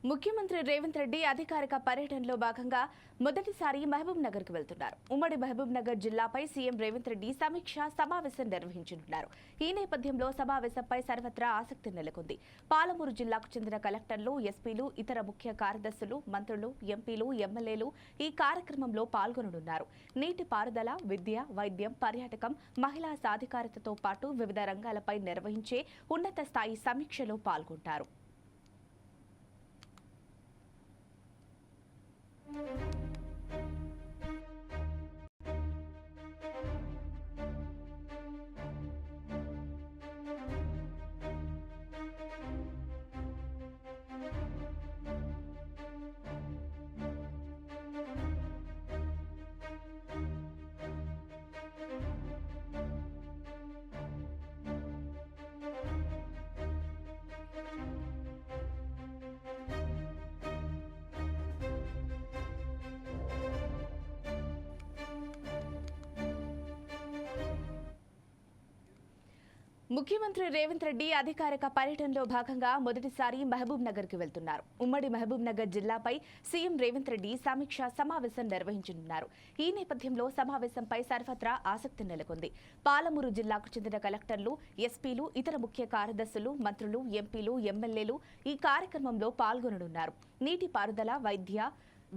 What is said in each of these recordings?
ముఖ్యమంత్రి రేవంత్ రెడ్డి అధికారిక పర్యటనలో భాగంగా మొదటిసారి మహబూబ్ నగర్ కు వెళ్తున్నారు. ఉమ్మడి మహబూబ్ నగర్ జిల్లాపై సీఎం రేవంత్ రెడ్డి సమీక్ష సమావేశం నిర్వహించనున్నారు. ఈ నేపథ్యంలో సమావేశంపై సర్వత్రా ఆసక్తి నెలకొంది. పాలమూరు జిల్లాకు చెందిన కలెక్టర్లు, ఎస్పీలు, ఇతర ముఖ్య కార్యదర్శులు, మంత్రులు, ఎంపీలు, ఎమ్మెల్యేలు ఈ కార్యక్రమంలో పాల్గొననున్నారు. నీటి పారుదల, విద్య, వైద్యం, పర్యాటకం, మహిళా సాధికారతతో పాటు వివిధ రంగాలపై నిర్వహించే ఉన్నత స్థాయి సమీక్షలో పాల్గొంటారు. ముఖ్యమంత్రి రేవంత్ రెడ్డి అధికారిక పర్యటనలో భాగంగా మొదటిసారి మహబూబ్ నగర్ కు వెళ్తున్నారు. ఉమ్మడి మహబూబ్ నగర్ జిల్లాపై సీఎం రేవంత్ రెడ్డి సమీక్ష సమావేశం నిర్వహించనున్నారు. ఈ నేపథ్యంలో సమావేశంపై సర్వత్రా ఆసక్తి నెలకొంది. పాలమూరు జిల్లాకు చెందిన కలెక్టర్లు, ఎస్పీలు, ఇతర ముఖ్య కార్యదర్శులు, మంత్రులు, ఎంపీలు, ఎమ్మెల్యేలు ఈ కార్యక్రమంలో పాల్గొననున్నారు. నీటి పారుదల,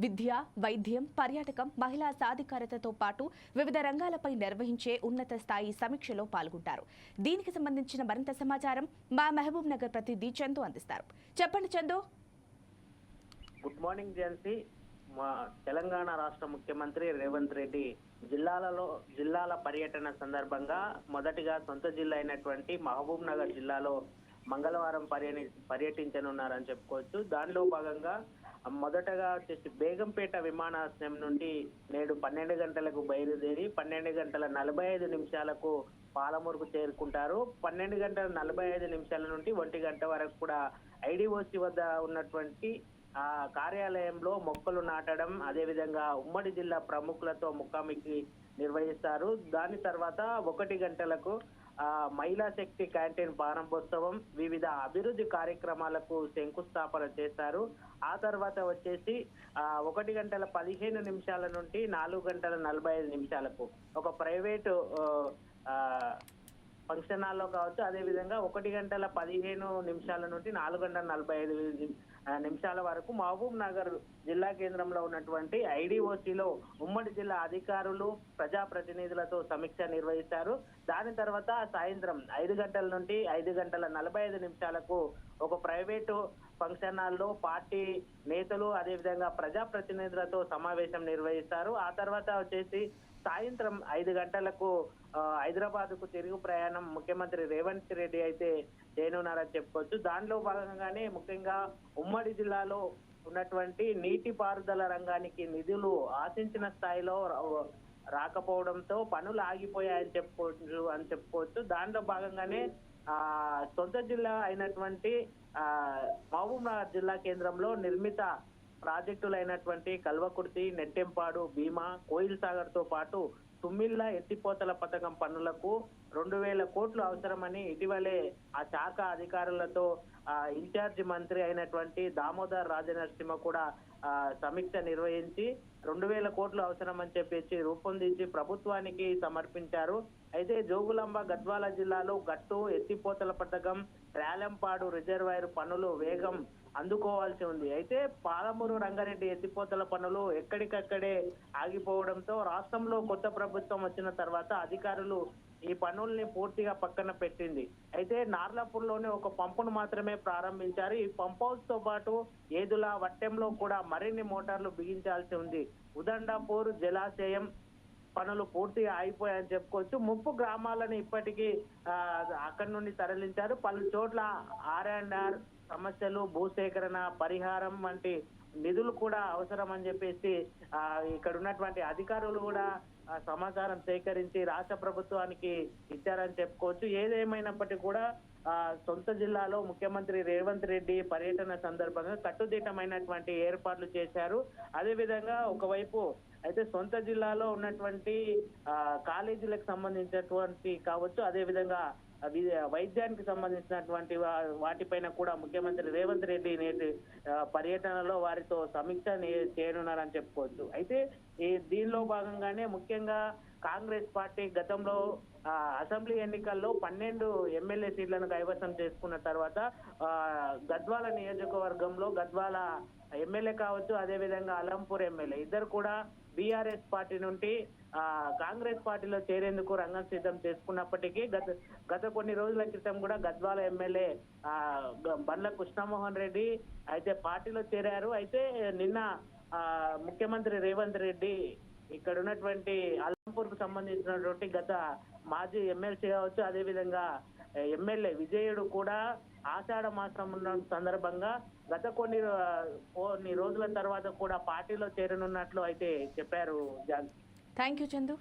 విద్య, వైద్యం, పర్యాటకం, మహిళా సాధికారతతో పాటు వివిధ రంగాలపై నిర్వహించే ఉన్నత స్థాయి సమీక్షలో పాల్గొంటారు. దీనికి సంబంధించిన మరింత సమాచారం మా మహబూబ్ నగర్ ప్రతినిధి చందు అందిస్తారు. చెప్పండి చందు. గుడ్ మార్నింగ్ జయంతి. మా తెలంగాణ రాష్ట్ర ముఖ్యమంత్రి రేవంత్ రెడ్డి జిల్లాల పర్యటన సందర్భంగా మొదటిగా సొంత జిల్లా అయినటువంటి మహబూబ్ నగర్ జిల్లాలో మంగళవారం పర్యటించనున్నారని చెప్పుకోవచ్చు. దానిలో భాగంగా మొదటగా వచ్చేసి బేగంపేట విమానాశ్రయం నుండి నేడు 12 గంటలకు బయలుదేరి 12 గంటల 45 నిమిషాలకు పాలమూరుకు చేరుకుంటారు. 12 గంటల 45 నిమిషాల నుండి 1 గంట వరకు కూడా ఐడిఓసి వద్ద ఉన్నటువంటి కార్యాలయంలో మొక్కలు నాటడం, అదేవిధంగా ఉమ్మడి జిల్లా ప్రముఖులతో ముఖాముఖి నిర్వహిస్తారు. దాని తర్వాత 1 గంటలకు మహిళా శక్తి క్యాంటీన్ ప్రారంభోత్సవం, వివిధ అభివృద్ధి కార్యక్రమాలకు శంకుస్థాపన చేస్తారు. ఆ తర్వాత వచ్చేసి 1 గంటల 15 నిమిషాల నుండి 4 గంటల 45 నిమిషాలకు ఒక ప్రైవేటు ఫంక్షన్ హాల్లో కావచ్చు, అదేవిధంగా 1 గంటల 15 నిమిషాల నుండి 4 గంటల 45 నిమిషాల వరకు మహబూబ్ నగర్ జిల్లా కేంద్రంలో ఉన్నటువంటి ఐడిఓసిలో ఉమ్మడి జిల్లా అధికారులు, ప్రజాప్రతినిధులతో సమీక్ష నిర్వహిస్తారు. దాని తర్వాత సాయంత్రం 5 గంటల నుండి 5 గంటల 45 నిమిషాలకు ఒక ప్రైవేటు ఫంక్షన్ హాల్లో పార్టీ నేతలు, అదేవిధంగా ప్రజాప్రతినిధులతో సమావేశం నిర్వహిస్తారు. ఆ తర్వాత వచ్చేసి సాయంత్రం 5 గంటలకు హైదరాబాద్ కు తిరుగు ప్రయాణం ముఖ్యమంత్రి రేవంత్ రెడ్డి అయితే చేయనున్నారని చెప్పుకోవచ్చు. దానిలో భాగంగానే ముఖ్యంగా ఉమ్మడి జిల్లాలో ఉన్నటువంటి నీటి పారుదల రంగానికి నిధులు ఆశించిన స్థాయిలో రాకపోవడంతో పనులు ఆగిపోయాయని చెప్పుకోవచ్చు. దానిలో భాగంగానే సొంత జిల్లా అయినటువంటి మహబూబ్ నగర్ జిల్లా కేంద్రంలో నిర్మిత ప్రాజెక్టులైనటువంటి కల్వకుర్తి, నెట్టెంపాడు, భీమా, కోయిల్ సాగర్ తో పాటు తుమ్మిళ్ల ఎత్తిపోతల పథకం పనులకు 2000 కోట్లు అవసరమని ఇటీవలే ఆ శాఖ అధికారులతో ఇన్ఛార్జి మంత్రి అయినటువంటి దామోదర్ రాజనరసింహ కూడా సమీక్ష నిర్వహించి 2000 కోట్లు అవసరమని చెప్పేసి రూపొందించి ప్రభుత్వానికి సమర్పించారు. అయితే జోగులాంబ గద్వాల జిల్లాలో గట్టు ఎత్తిపోతల పథకం, రేలంపాడు రిజర్వాయర్ పనులు వేగం అందుకోవాల్సి ఉంది. అయితే పాలమూరు రంగారెడ్డి ఎత్తిపోతల పనులు ఎక్కడికక్కడే ఆగిపోవడంతో రాష్ట్రంలో కొత్త ప్రభుత్వం వచ్చిన తర్వాత అధికారులు ఈ పనుల్ని పూర్తిగా పక్కన పెట్టింది. అయితే నార్లాపూర్లోనే ఒక పంపును మాత్రమే ప్రారంభించారు. ఈ పంప్ హౌస్ తో పాటు ఏదుల, వట్టెంలో కూడా మరిన్ని మోటార్లు బిగించాల్సి ఉంది. ఉదండాపూర్ జలాశయం పనులు పూర్తిగా అయిపోయాయని చెప్పుకోవచ్చు. ముప్పు గ్రామాలను ఇప్పటికీ అక్కడి నుండి తరలించారు. పలు చోట్ల R&R సమస్యలు, భూసేకరణ, పరిహారం వంటి నిధులు కూడా అవసరం అని చెప్పేసి ఇక్కడ ఉన్నటువంటి అధికారులు కూడా సమాచారం సేకరించి రాష్ట్ర ప్రభుత్వానికి ఇచ్చారని చెప్పుకోవచ్చు. ఏదేమైనప్పటికీ కూడా సొంత జిల్లాలో ముఖ్యమంత్రి రేవంత్ రెడ్డి పర్యటన సందర్భంగా కట్టుదిట్టమైనటువంటి ఏర్పాట్లు చేశారు. అదేవిధంగా ఒకవైపు అయితే సొంత జిల్లాలో ఉన్నటువంటి కాలేజీలకు సంబంధించినటువంటి కావచ్చు, అదేవిధంగా వైద్యానికి సంబంధించినటువంటి వాటిపైన కూడా ముఖ్యమంత్రి రేవంత్ రెడ్డి నేటి పర్యటనలో వారితో సమీక్ష చేయనున్నారని చెప్పుకోవచ్చు. అయితే ఈ దీనిలో భాగంగానే ముఖ్యంగా కాంగ్రెస్ పార్టీ గతంలో అసెంబ్లీ ఎన్నికల్లో 12 ఎమ్మెల్యే సీట్లను కైవసం చేసుకున్న తర్వాత గద్వాల నియోజకవర్గంలో గద్వాల ఎమ్మెల్యే కావచ్చు, అదేవిధంగా అలంపూర్ ఎమ్మెల్యే ఇద్దరు కూడా బీఆర్ఎస్ పార్టీ నుండి కాంగ్రెస్ పార్టీలో చేరేందుకు రంగం సిద్ధం చేసుకున్నప్పటికీ గత కొన్ని రోజుల క్రితం కూడా గద్వాల ఎమ్మెల్యే బండ్ల కృష్ణమోహన్ రెడ్డి అయితే పార్టీలో చేరారు. అయితే నిన్న ముఖ్యమంత్రి రేవంత్ రెడ్డి ఇక్కడ ఉన్నటువంటి అలంపూర్ కు సంబంధించినటువంటి గత మాజీ ఎమ్మెల్సీ కావచ్చు, అదేవిధంగా ఎమ్మెల్యే విజయుడు కూడా ఆషాఢ మాసం ఉన్న సందర్భంగా గత కొన్ని రోజుల తర్వాత కూడా పార్టీలో చేరనున్నట్లు అయితే చెప్పారు. Thank you Chandu.